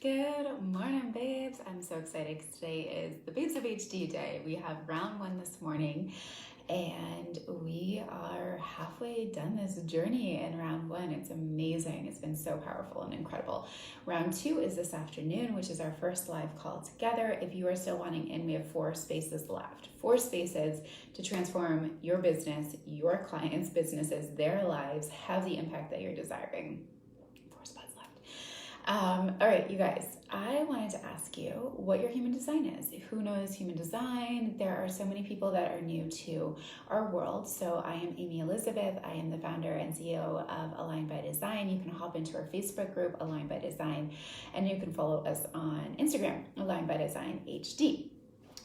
Good morning, babes. I'm so excited because today is the Babes of HD day. We have round one this morning and we are halfway done this journey in round one. It's amazing. It's been so powerful and incredible. Round two is this afternoon, which is our first live call together. If you are still wanting in, we have 4 spaces left. 4 spaces to transform your business, your clients' businesses, their lives, have the impact that you're desiring. 4 spots left. All right, you guys, I wanted to ask you what your human design is. Who knows human design? There are so many people that are new to our world. So I am Amy Elizabeth. I am the founder and CEO of Aligned by Design. You can hop into our Facebook group, Aligned by Design, and you can follow us on Instagram, Aligned by Design HD.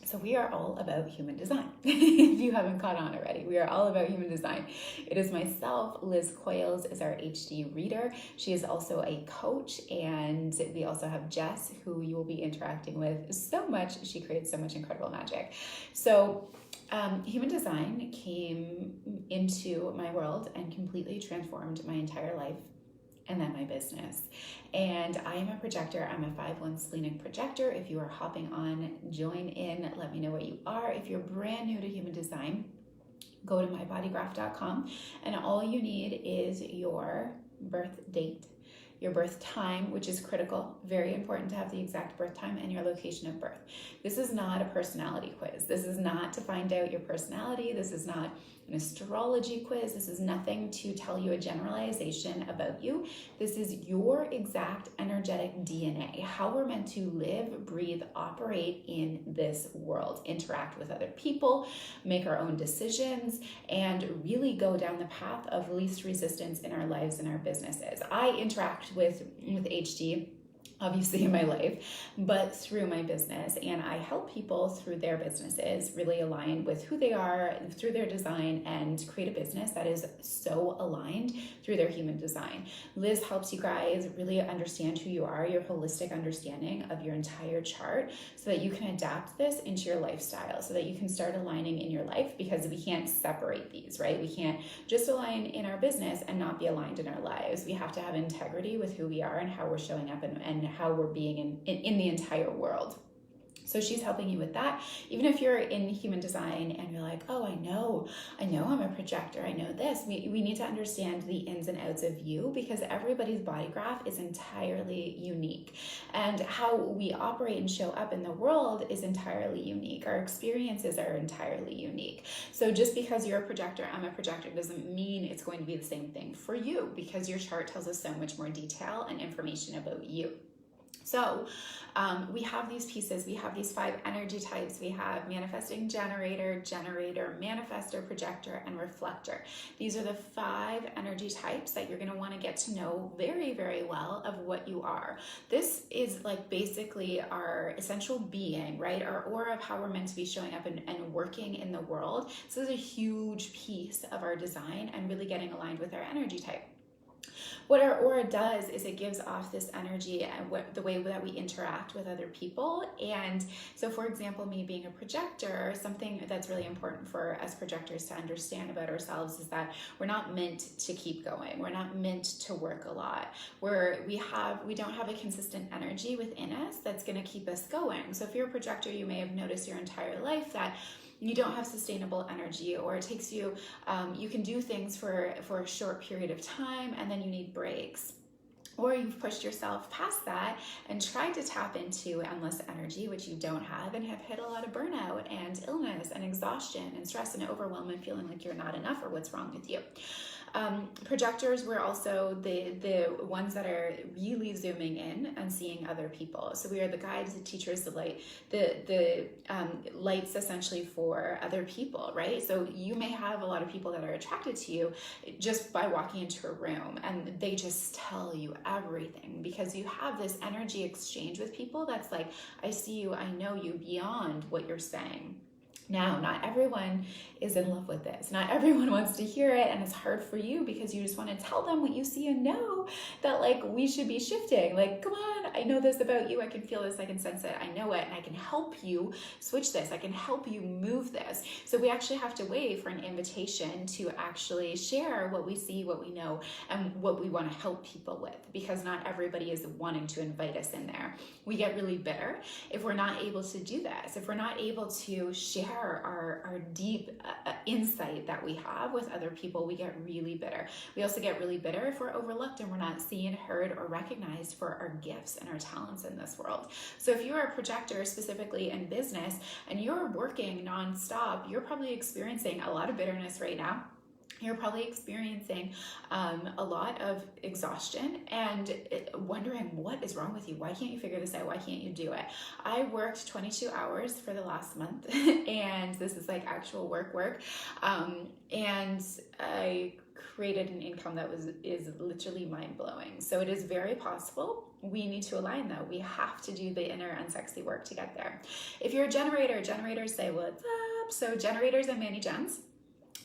So we are all about human design. If you haven't caught on already, we are all about human design. It is myself, Liz Coyles is our HD reader. She is also a coach, and we also have Jess, who you will be interacting with so much. She creates so much incredible magic. So human design came into my world and completely transformed my entire life and then my business. And I am a projector. I'm a 5/1 splenic projector. If you are hopping on, join in. Let me know what you are. If you're brand new to human design, go to mybodygraph.com, and all you need is your birth date, your birth time, which is critical, very important to have the exact birth time, and your location of birth. This is not a personality quiz. This is not to find out your personality. This is not an astrology quiz. This is nothing to tell you a generalization about you. This is your exact energetic DNA, how we're meant to live, breathe, operate in this world, interact with other people, make our own decisions, and really go down the path of least resistance in our lives and our businesses. I interact with HD obviously in my life, but through my business, and I help people through their businesses really align with who they are through their design and create a business that is so aligned through their human design. Liz helps you guys really understand who you are, your holistic understanding of your entire chart, so that you can adapt this into your lifestyle, so that you can start aligning in your life, because we can't separate these, right? We can't just align in our business and not be aligned in our lives. We have to have integrity with who we are and how we're showing up and how we're being in the entire world. So she's helping you with that. Even if you're in human design and you're like, oh, I know I'm a projector, I know this. We need to understand the ins and outs of you, because everybody's body graph is entirely unique. And how we operate and show up in the world is entirely unique. Our experiences are entirely unique. So just because you're a projector, I'm a projector, doesn't mean it's going to be the same thing for you, because your chart tells us so much more detail and information about you. So we have these pieces, we have these 5 energy types. We have manifesting generator, manifestor, projector, and reflector. These are the 5 energy types that you're going to want to get to know very, very well of what you are. This is like basically our essential being, right? Our aura of how we're meant to be showing up and working in the world. So this is a huge piece of our design and really getting aligned with our energy type. What our aura does is it gives off this energy and the way that we interact with other people. And so, for example, me being a projector, something that's really important for us projectors to understand about ourselves is that we're not meant to keep going. We're not meant to work a lot. We don't have a consistent energy within us that's going to keep us going. So if you're a projector, you may have noticed your entire life that you don't have sustainable energy, or it takes you, you can do things for a short period of time and then you need breaks. Or you've pushed yourself past that and tried to tap into endless energy, which you don't have, and have hit a lot of burnout and illness and exhaustion and stress and overwhelm and feeling like you're not enough or what's wrong with you. Projectors were also the ones that are really zooming in and seeing other people. So we are the guides, the teachers, the lights essentially for other people, right? So you may have a lot of people that are attracted to you just by walking into a room, and they just tell you everything, because you have this energy exchange with people that's like, I see you, I know you, beyond what you're saying. Now, not everyone is in love with this. Not everyone wants to hear it, and it's hard for you because you just want to tell them what you see and know, that like we should be shifting. Like, come on, I know this about you. I can feel this, I can sense it, I know it, and I can help you switch this. I can help you move this. So we actually have to wait for an invitation to actually share what we see, what we know, and what we want to help people with, because not everybody is wanting to invite us in there. We get really bitter if we're not able to do this, if we're not able to share our deep insight that we have with other people. We get really bitter. We also get really bitter if we're overlooked and we're not seen, heard, or recognized for our gifts and our talents in this world. So if you're a projector, specifically in business, and you're working nonstop, you're probably experiencing a lot of bitterness right now. You're probably experiencing a lot of exhaustion and wondering what is wrong with you. Why can't you figure this out? Why can't you do it? I worked 22 hours for the last month and this is like actual work. And I created an income that is literally mind-blowing. So it is very possible. We need to align though. We have to do the inner unsexy work to get there. If you're a generator, generators say, what's up? So generators and mani-gens,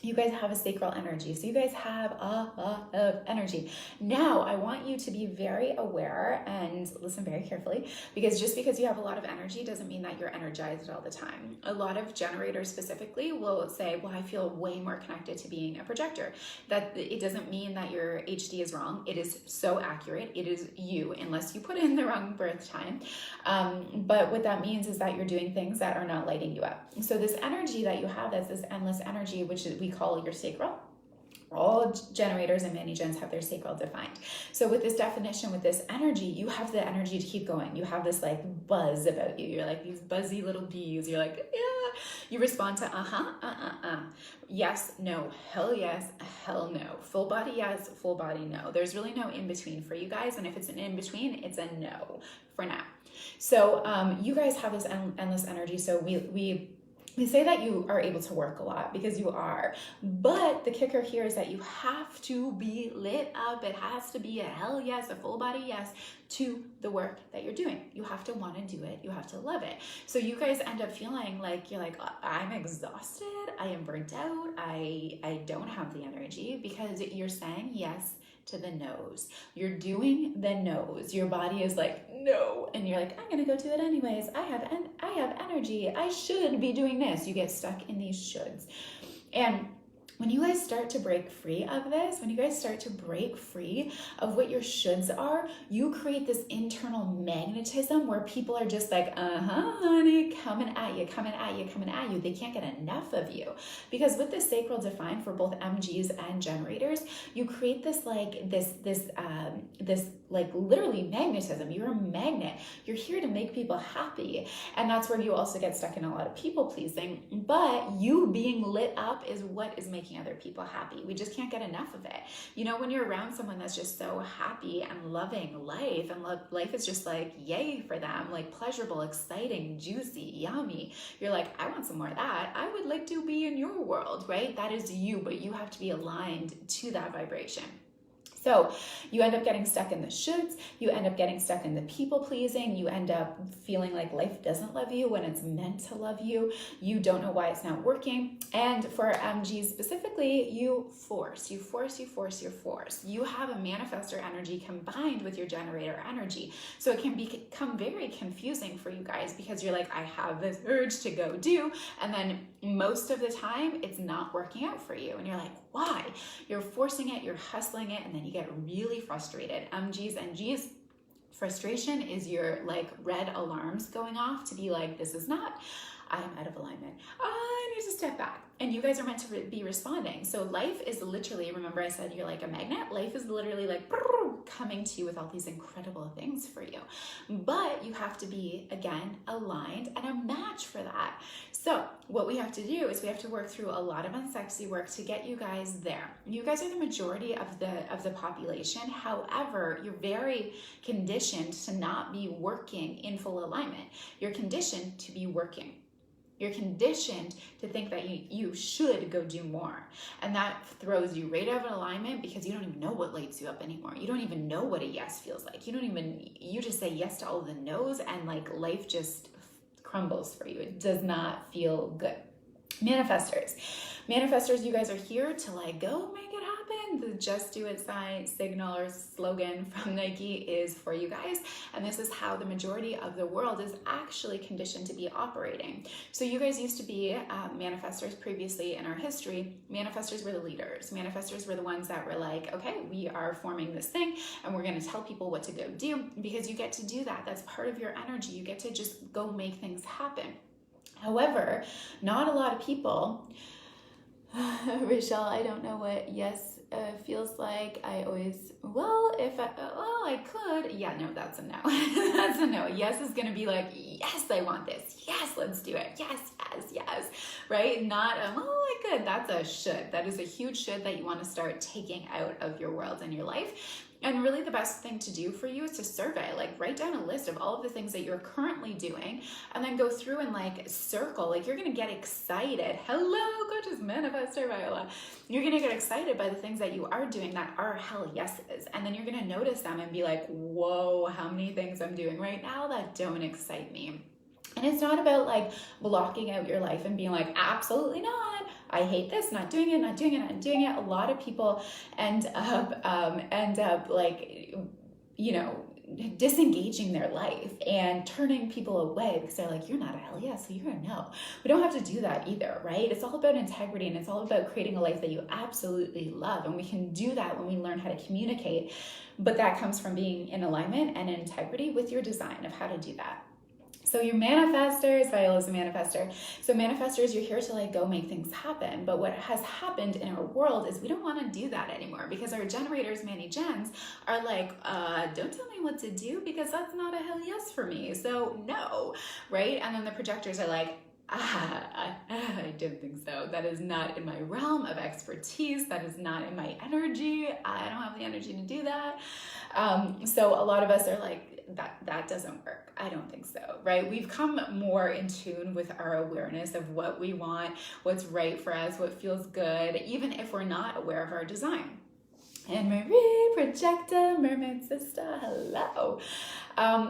you guys have a sacral energy. So you guys have a lot of energy. Now, I want you to be very aware and listen very carefully, because just because you have a lot of energy doesn't mean that you're energized all the time. A lot of generators specifically will say, well, I feel way more connected to being a projector. That it doesn't mean that your HD is wrong. It is so accurate. It is you, unless you put in the wrong birth time. But what that means is that you're doing things that are not lighting you up. So this energy that you have, that's this endless energy, which we call your sacral. All generators and mani-gens have their sacral defined. So with this definition, with this energy, you have the energy to keep going. You have this like buzz about you. You're like these buzzy little bees. You're like, yeah. You respond to yes, no, hell yes, hell no. Full body yes, full body no. There's really no in between for you guys. And if it's an in between, it's a no for now. So you guys have this endless energy. So we say that you are able to work a lot, because you are, but the kicker here is that you have to be lit up. It has to be a hell yes, a full body yes to the work that you're doing. You have to want to do it. You have to love it. So you guys end up feeling like you're like, I'm exhausted. I am burnt out. I don't have the energy, because you're saying yes to the no's. You're doing the no's. Your body is like, no. And you're like, I'm going to go do it anyways. I have energy. I should be doing this. You get stuck in these shoulds. And when you guys start to break free of this, when you guys start to break free of what your shoulds are, you create this internal magnetism where people are just like, honey, coming at you, coming at you, coming at you. They can't get enough of you. Because with this sacral defined for both MGs and generators, you create this like, this like literally magnetism. You're a magnet. You're here to make people happy. And that's where you also get stuck in a lot of people pleasing. But you being lit up is what is making other people happy. We just can't get enough of it. You know, when you're around someone that's just so happy and loving life, and life is just like yay for them, like pleasurable, exciting, juicy, yummy. You're like, I want some more of that. I would like to be in your world, right? That is you, but you have to be aligned to that vibration. So you end up getting stuck in the shoulds, you end up getting stuck in the people pleasing, you end up feeling like life doesn't love you when it's meant to love you, you don't know why it's not working. And for MGs specifically, you force. You have a manifestor energy combined with your generator energy. So it can become very confusing for you guys, because you're like, I have this urge to go do, and then most of the time it's not working out for you. And you're like, why? You're forcing it, you're hustling it, and then you get really frustrated. MGs and Gs, frustration is your like red alarms going off to be like, this is not, I'm out of alignment. I need to step back. And you guys are meant to be responding. So life is literally, remember I said you're like a magnet? Life is literally like coming to you with all these incredible things for you. But you have to be, again, aligned and a match for that. So what we have to do is we have to work through a lot of unsexy work to get you guys there. You guys are the majority of the population. However, you're very conditioned to not be working in full alignment. You're conditioned to be working. You're conditioned to think that you should go do more. And that throws you right out of alignment, because you don't even know what lights you up anymore. You don't even know what a yes feels like. You just say yes to all of the no's, and like life just crumbles for you. It does not feel good. Manifestors. Manifestors, you guys are here to like go make it happen. The just do it sign, signal, or slogan from Nike is for you guys. And this is how the majority of the world is actually conditioned to be operating. So you guys used to be manifestors previously in our history. Manifestors were the leaders. Manifestors were the ones that were like, okay, we are forming this thing and we're going to tell people what to go do, because you get to do that. That's part of your energy. You get to just go make things happen. However, not a lot of people, Rochelle, I don't know what yes feels like. I always, I could. Yeah, no, that's a no. That's a no. Yes is going to be like, yes, I want this. Yes, let's do it. Yes, yes, yes. Right? Not, I could. That's a should. That is a huge should that you want to start taking out of your world and your life. And really the best thing to do for you is to survey, like write down a list of all of the things that you're currently doing and then go through and like circle, like you're going to get excited. Hello, gorgeous manifestor Viola. You're going to get excited by the things that you are doing that are hell yeses. And then you're going to notice them and be like, whoa, how many things I'm doing right now that don't excite me. And it's not about like blocking out your life and being like, absolutely not. I hate this, not doing it, not doing it, not doing it. A lot of people end up like, disengaging their life and turning people away because they're like, you're not a hell yes, so you're a no. We don't have to do that either, right? It's all about integrity, and it's all about creating a life that you absolutely love. And we can do that when we learn how to communicate. But that comes from being in alignment and integrity with your design of how to do that. So your manifestors, Viola's a manifestor. So manifestors, you're here to like go make things happen. But what has happened in our world is we don't want to do that anymore, because our generators, Manny Gens, are like, don't tell me what to do because that's not a hell yes for me. So no, right? And then the projectors are like, I don't think so. That is not in my realm of expertise. That is not in my energy. I don't have the energy to do that. So a lot of us are like, that doesn't work. I don't think so, right? We've come more in tune with our awareness of what we want, what's right for us, what feels good, even if we're not aware of our design. And Marie, projector, mermaid sister, hello.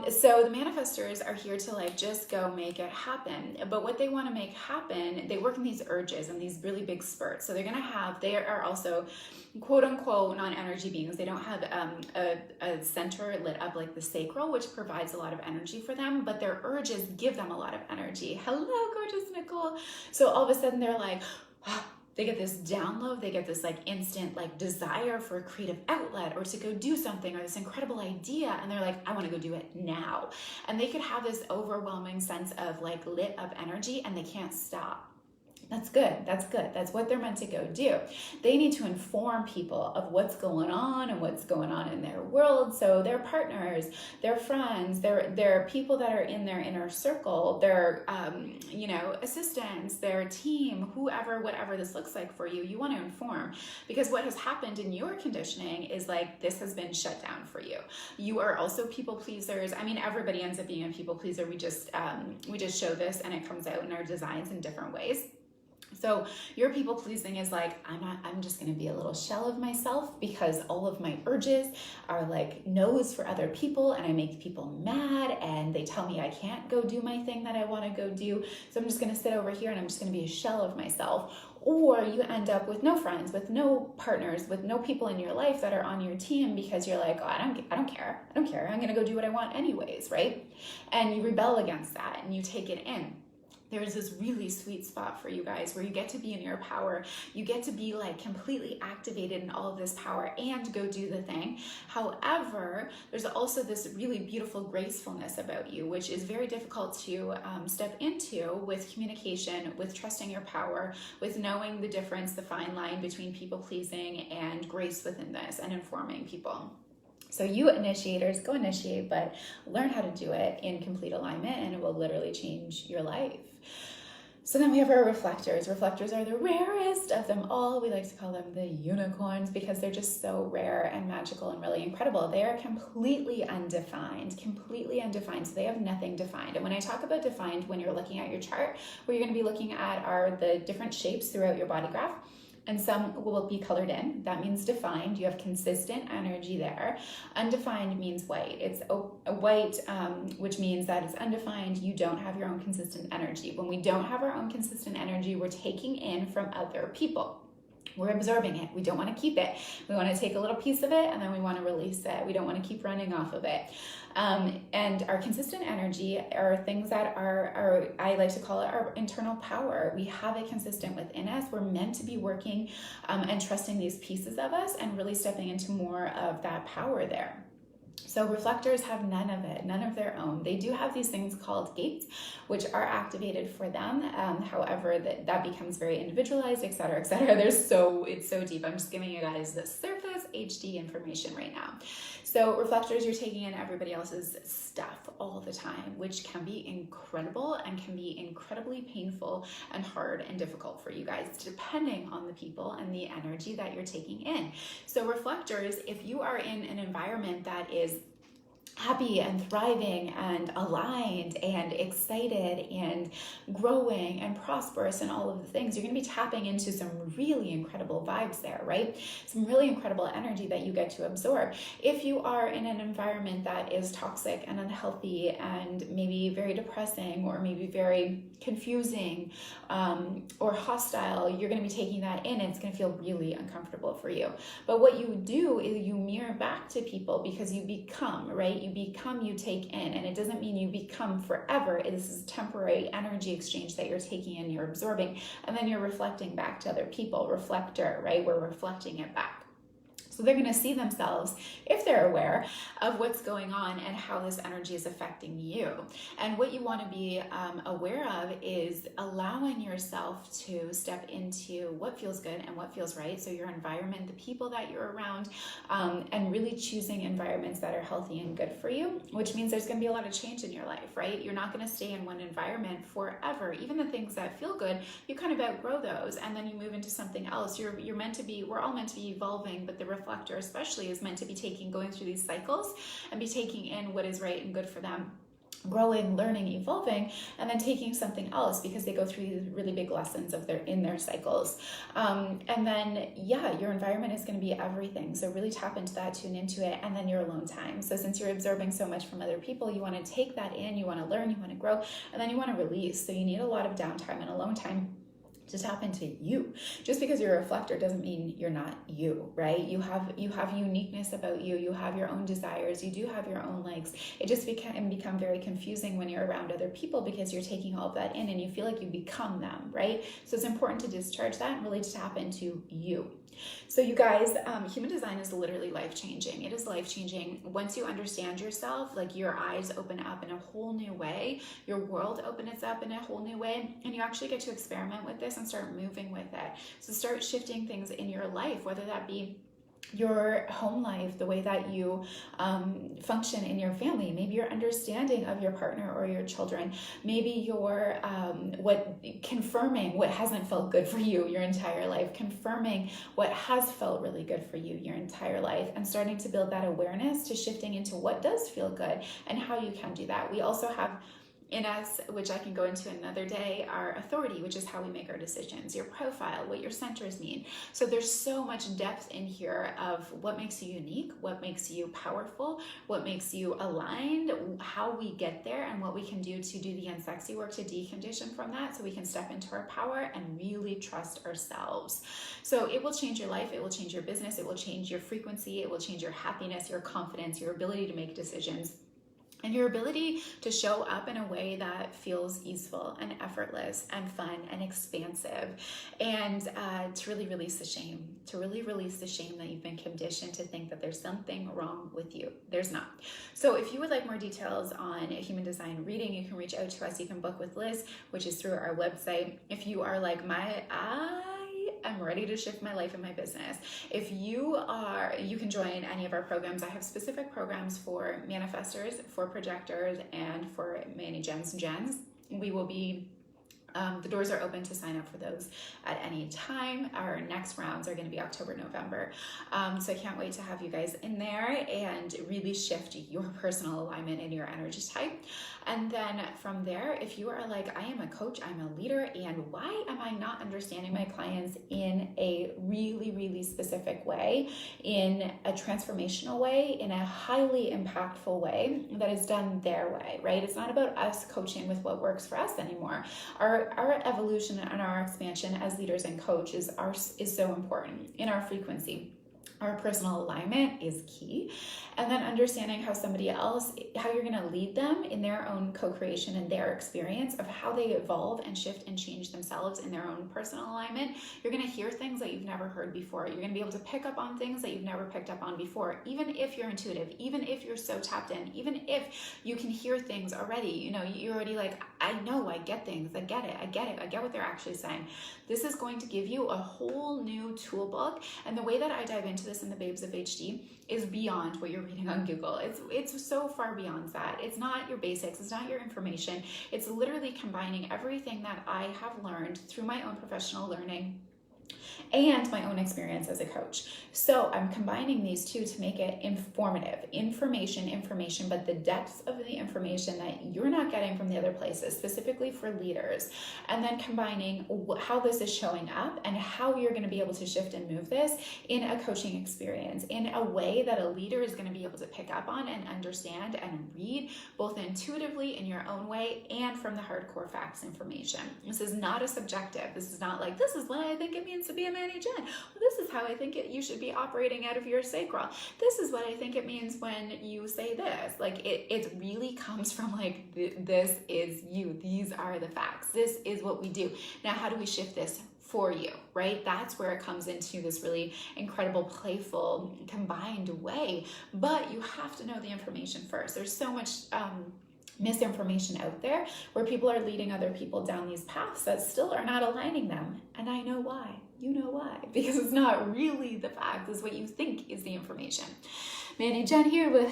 So the manifestors are here to like just go make it happen. But what they want to make happen, they work in these urges and these really big spurts. So they are also quote unquote non-energy beings. They don't have a center lit up like the sacral, which provides a lot of energy for them, but their urges give them a lot of energy. Hello, gorgeous Nicole. So all of a sudden they're like, they get this download, they get this like instant like desire for a creative outlet or to go do something or this incredible idea. And they're like, I want to go do it now. And they could have this overwhelming sense of like lit up energy and they can't stop. That's good. That's good. That's what they're meant to go do. They need to inform people of what's going on and what's going on in their world. So their partners, their friends, their people that are in their inner circle, their, assistants, their team, whoever, whatever this looks like for you, you want to inform, because what has happened in your conditioning is like, this has been shut down for you. You are also people pleasers. I mean, everybody ends up being a people pleaser. We just show this and it comes out in our designs in different ways. So your people pleasing is like, I'm just going to be a little shell of myself because all of my urges are like no's for other people and I make people mad and they tell me I can't go do my thing that I want to go do. So I'm just going to sit over here and I'm just going to be a shell of myself. Or you end up with no friends, with no partners, with no people in your life that are on your team because you're like, oh, I don't care. I'm going to go do what I want anyways, right? And you rebel against that and you take it in. There's this really sweet spot for you guys where you get to be in your power. You get to be like completely activated in all of this power and go do the thing. However, there's also this really beautiful gracefulness about you, which is very difficult to step into with communication, with trusting your power, with knowing the difference, the fine line between people pleasing and grace within this and informing people. So you initiators, go initiate, but learn how to do it in complete alignment and it will literally change your life. So then we have our reflectors. Reflectors are the rarest of them all. We like to call them the unicorns because they're just so rare and magical and really incredible. They are completely undefined. So they have nothing defined. And when I talk about defined, when you're looking at your chart, what you're going to be looking at are the different shapes throughout your body graph. and some will be colored in. That means defined. You have consistent energy there. Undefined means white. It's a white, which means that it's undefined. You don't have your own consistent energy. When we don't have our own consistent energy, we're taking in from other people. We're absorbing it. We don't want to keep it. We want to take a little piece of it and then we want to release it. We don't want to keep running off of it. And our consistent energy are things that are, I like to call it our internal power. We have it consistent within us. We're meant to be working and trusting these pieces of us and really stepping into more of that power there. So reflectors have none of it, none of their own. They do have these things called gates, which are activated for them. However, that becomes very individualized, et cetera, et cetera. It's so deep. I'm just giving you guys the surface HD information right now. So reflectors, you're taking in everybody else's stuff all the time, which can be incredible and can be incredibly painful and hard and difficult for you guys, depending on the people and the energy that you're taking in. So reflectors, if you are in an environment that is happy and thriving and aligned and excited and growing and prosperous and all of the things, you're going to be tapping into some really incredible vibes there, right? Some really incredible energy that you get to absorb. If you are in an environment that is toxic and unhealthy and maybe very depressing or maybe very confusing or hostile, you're going to be taking that in and it's going to feel really uncomfortable for you. But what you do is you mirror back to people because you become, right? You take in, and it doesn't mean you become forever. This is temporary energy exchange that you're taking in, you're absorbing, and then you're reflecting back to other people. Reflector, right? We're reflecting it back. So they're going to see themselves, if they're aware of what's going on and how this energy is affecting you. And what you want to be aware of is allowing yourself to step into what feels good and what feels right. So your environment, the people that you're around, and really choosing environments that are healthy and good for you, which means there's going to be a lot of change in your life, right? You're not going to stay in one environment forever. Even the things that feel good, you kind of outgrow those and then you move into something else. You're meant to be, we're all meant to be evolving, but the reflector especially is meant to be going through these cycles and be taking in what is right and good for them, growing, learning, evolving, and then taking something else because they go through these really big lessons in their cycles. And then, your environment is going to be everything. So really tap into that, tune into it, and then your alone time. So since you're absorbing so much from other people, you want to take that in, you want to learn, you want to grow, and then you want to release. So you need a lot of downtime and alone time to tap into you. Just because you're a reflector doesn't mean you're not you, right? You have uniqueness about you. You have your own desires. You do have your own likes. It just can become very confusing when you're around other people because you're taking all of that in and you feel like you become them, right? So it's important to discharge that and really to tap into you. So you guys, human design is literally life-changing. It is life-changing. Once you understand yourself, like your eyes open up in a whole new way, your world opens up in a whole new way, and you actually get to experiment with this and start moving with it. So start shifting things in your life, whether that be your home life, the way that you function in your family, maybe your understanding of your partner or your children, maybe your confirming what hasn't felt good for you your entire life, confirming what has felt really good for you your entire life, and starting to build that awareness to shifting into what does feel good and how you can do that. We also have in us, which I can go into another day, our authority, which is how we make our decisions, your profile, what your centers mean. So there's so much depth in here of what makes you unique, what makes you powerful, what makes you aligned, how we get there, and what we can do to do the unsexy work to decondition from that so we can step into our power and really trust ourselves. So it will change your life, it will change your business, it will change your frequency, it will change your happiness, your confidence, your ability to make decisions, and your ability to show up in a way that feels easeful and effortless and fun and expansive, and to really release the shame, that you've been conditioned to think that there's something wrong with you. There's not. So if you would like more details on a human design reading, you can reach out to us. You can book with Liz, which is through our website. If you are like I'm ready to shift my life and my business. If you are, you can join any of our programs. I have specific programs for manifestors, for projectors, and for many gens. We will be The doors are open to sign up for those at any time. Our next rounds are going to be October, November. So I can't wait to have you guys in there and really shift your personal alignment and your energy type. And then from there, if you are like, I am a coach, I'm a leader, and why am I not understanding my clients in a really, really specific way, in a transformational way, in a highly impactful way that is done their way, right? It's not about us coaching with what works for us anymore. Our evolution and our expansion as leaders and coaches is so important in our frequency. Our personal alignment is key. And then understanding how somebody else, how you're going to lead them in their own co-creation and their experience of how they evolve and shift and change themselves in their own personal alignment. You're going to hear things that you've never heard before. You're going to be able to pick up on things that you've never picked up on before, even if you're intuitive, even if you're so tapped in, even if you can hear things already. You know, you're already like, I know, I get things, I get it, I get what they're actually saying. This is going to give you a whole new tool book. And the way that I dive into this in the Babes of HD is beyond what you're reading on Google. It's so far beyond that. It's not your basics. It's not your information. It's literally combining everything that I have learned through my own professional learning and my own experience as a coach. So I'm combining these two to make it informative. Information, but the depths of the information that you're not getting from the other places, specifically for leaders. And then combining how this is showing up and how you're going to be able to shift and move this in a coaching experience in a way that a leader is going to be able to pick up on and understand and read both intuitively in your own way and from the hardcore facts information. This is not a subjective. This is not like, this is what I think it means to be a Manny Jen. Well, this is how I think you should be operating out of your sacral. This is what I think it means when you say this. Like it really comes from like, this is you. These are the facts. This is what we do. Now, how do we shift this for you, right? That's where it comes into this really incredible, playful, combined way. But you have to know the information first. There's so much misinformation out there where people are leading other people down these paths that still are not aligning them. And I know why. You know why. Because it's not really the fact. It's what you think is the information. Manny Jen here with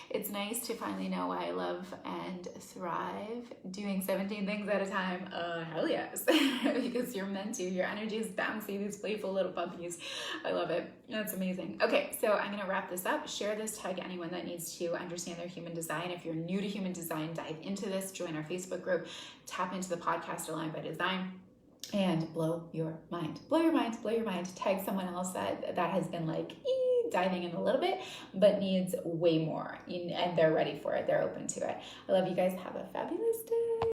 it's nice to finally know why I love and thrive doing 17 things at a time. Hell yes. Because you're meant to. Your energy is bouncy, these playful little puppies. I love it. That's amazing. Okay, so I'm going to wrap this up. Share this, tag anyone that needs to understand their human design. If you're new to human design, dive into this, join our Facebook group, tap into the podcast Aligned by Design, and blow your mind. Blow your mind, blow your mind. Tag someone else that has been like, diving in a little bit, but needs way more, and they're ready for it. They're open to it. I love you guys. Have a fabulous day.